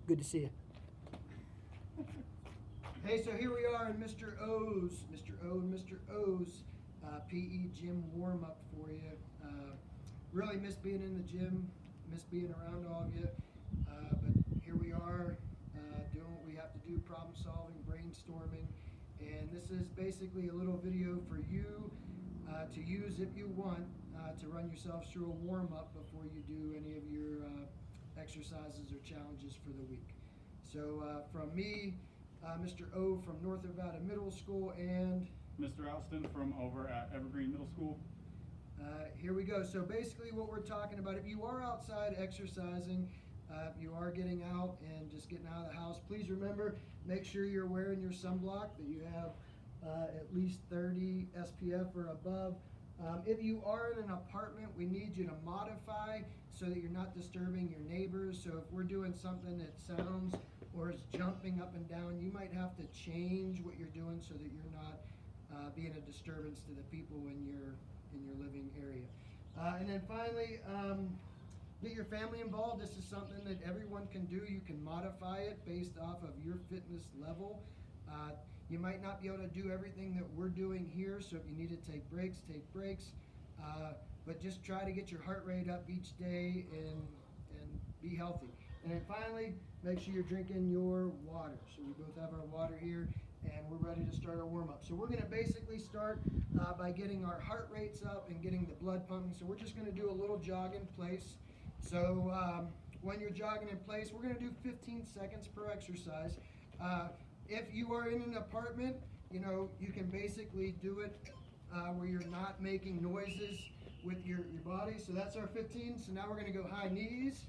Good to see you. Hey, so here we are in Mr. O's, Mr. O and Mr. O's PE gym warm-up for you. Really miss being in the gym, miss being around all of you, but here we are doing what we have to do, problem solving, brainstorming, and this is basically a little video for you to use if you want to run yourselves through a warm-up before you do any of your exercises or challenges for the week. So from me, Mr. O from North Nevada Middle School, and Mr. Alston from over at Evergreen Middle School. Here we go. So basically what we're talking about, if you are outside exercising, if you are getting out and just getting out of the house, please remember, make sure you're wearing your sunblock, that you have at least 30 SPF or above. If you are in an apartment, we need you to modify so that you're not disturbing your neighbors. So if we're doing something that sounds or is jumping up and down, you might have to change what you're doing so that you're not being a disturbance to the people in your living area. And then finally, get your family involved. This is something that everyone can do. You can modify it based off of your fitness level. You might not be able to do everything that we're doing here, so if you need to take breaks, take breaks. But just try to get your heart rate up each day and be healthy. And then finally, make sure you're drinking your water. So we both have our water here, and we're ready to start our warm-up. So we're going to basically start by getting our heart rates up and getting the blood pumping. So we're just going to do a little jog in place. So when you're jogging in place, we're going to do 15 seconds per exercise. If you are in an apartment, you can basically do it where you're not making noises with your body. So that's our 15. So now we're going to go high knees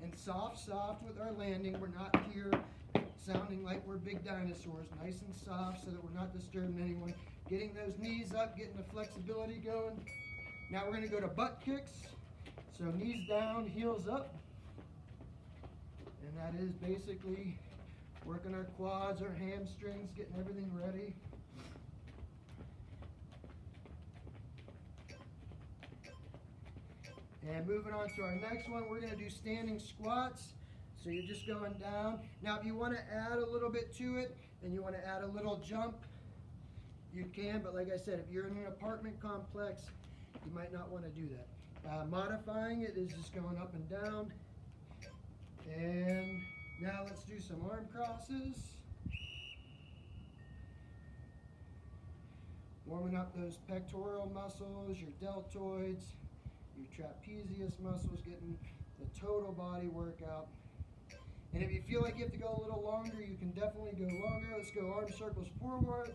and soft with our landing. We're not here sounding like we're big dinosaurs. Nice and soft so that we're not disturbing anyone. Getting those knees up, getting the flexibility going. Now we're going to go to butt kicks. So knees down, heels up. And that is basically working our quads, our hamstrings, getting everything ready. And moving on to our next one, we're going to do standing squats. So you're just going down. Now if you want to add a little bit to it and you want to add a little jump, you can. But like I said, if you're in an apartment complex, you might not want to do that. Modifying it is just going up and down. And now let's do some arm crosses. Warming up those pectoral muscles, your deltoids, your trapezius muscles, getting the total body workout. And if you feel like you have to go a little longer, you can definitely go longer. Let's go arm circles forward.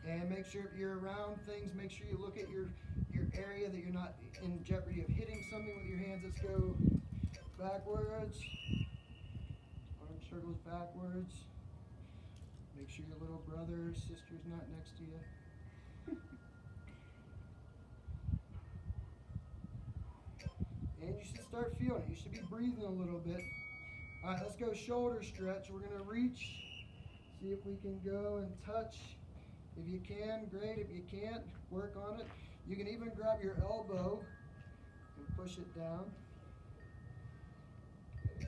And make sure if you're around things, make sure you look at your area, that you're not in jeopardy of hitting something with your hands. Let's go backwards. Arm circles backwards. Make sure your little brother or sister's not next to you. And you should start feeling it. You should be breathing a little bit. All right, let's go shoulder stretch. We're going to reach. See if we can go and touch. If you can, great. If you can't, work on it. You can even grab your elbow and push it down.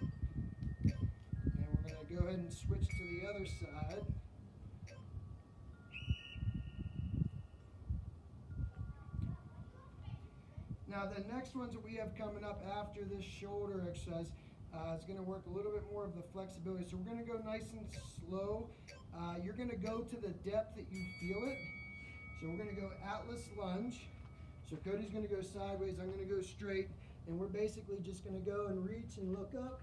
And we're going to go ahead and switch to the other side. Now the next ones that we have coming up after this shoulder exercise is going to work a little bit more of the flexibility. So we're going to go nice and slow. You're going to go to the depth that you feel it. So we're going to go Atlas lunge. So Cody's going to go sideways, I'm going to go straight, and we're basically just going to go and reach and look up.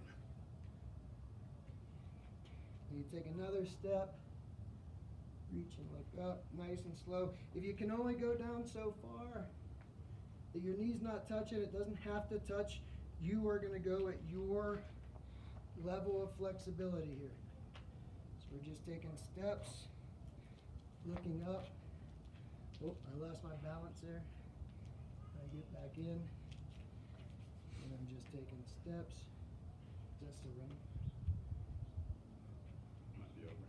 And you take another step, reach and look up, nice and slow. If you can only go down so far that your knee's not touching, it doesn't have to touch. You are going to go at your level of flexibility here. So we're just taking steps, looking up. Oh, I lost my balance there. I get back in, and I'm just taking steps. Is that still running? Might be over.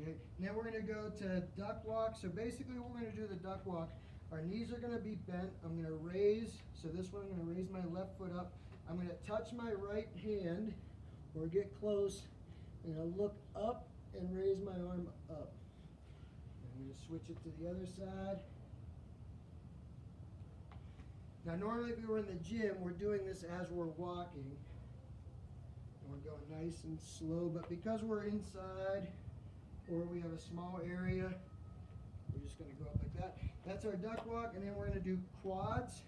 Okay, now we're gonna go to duck walk. So basically what we're gonna do the duck walk, our knees are gonna be bent. I'm gonna raise, so this one I'm gonna raise my left foot up. I'm gonna touch my right hand or get close. I'm gonna look up and raise my arm up. I'm gonna switch it to the other side. Now normally if we were in the gym, we're doing this as we're walking. And we're going nice and slow, but because we're inside or we have a small area, we're just gonna go up like that. That's our duck walk, and then we're gonna do quads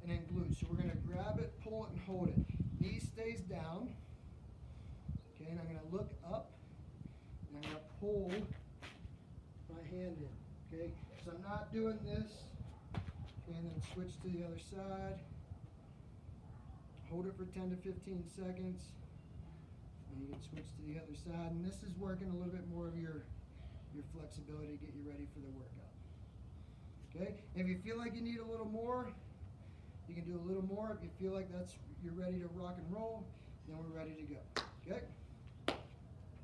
and then glutes. So we're gonna grab it, pull it, and hold it. Knee stays down. Okay, and I'm gonna look up, and I'm gonna pull my hand in. Okay, so I'm not doing this. Okay, and then switch to the other side. Hold it for 10 to 15 seconds. And you can switch to the other side. And this is working a little bit more of your flexibility to get you ready for the workout. Okay, if you feel like you need a little more, you can do a little more. If you feel like you're ready to rock and roll, then we're ready to go. Okay.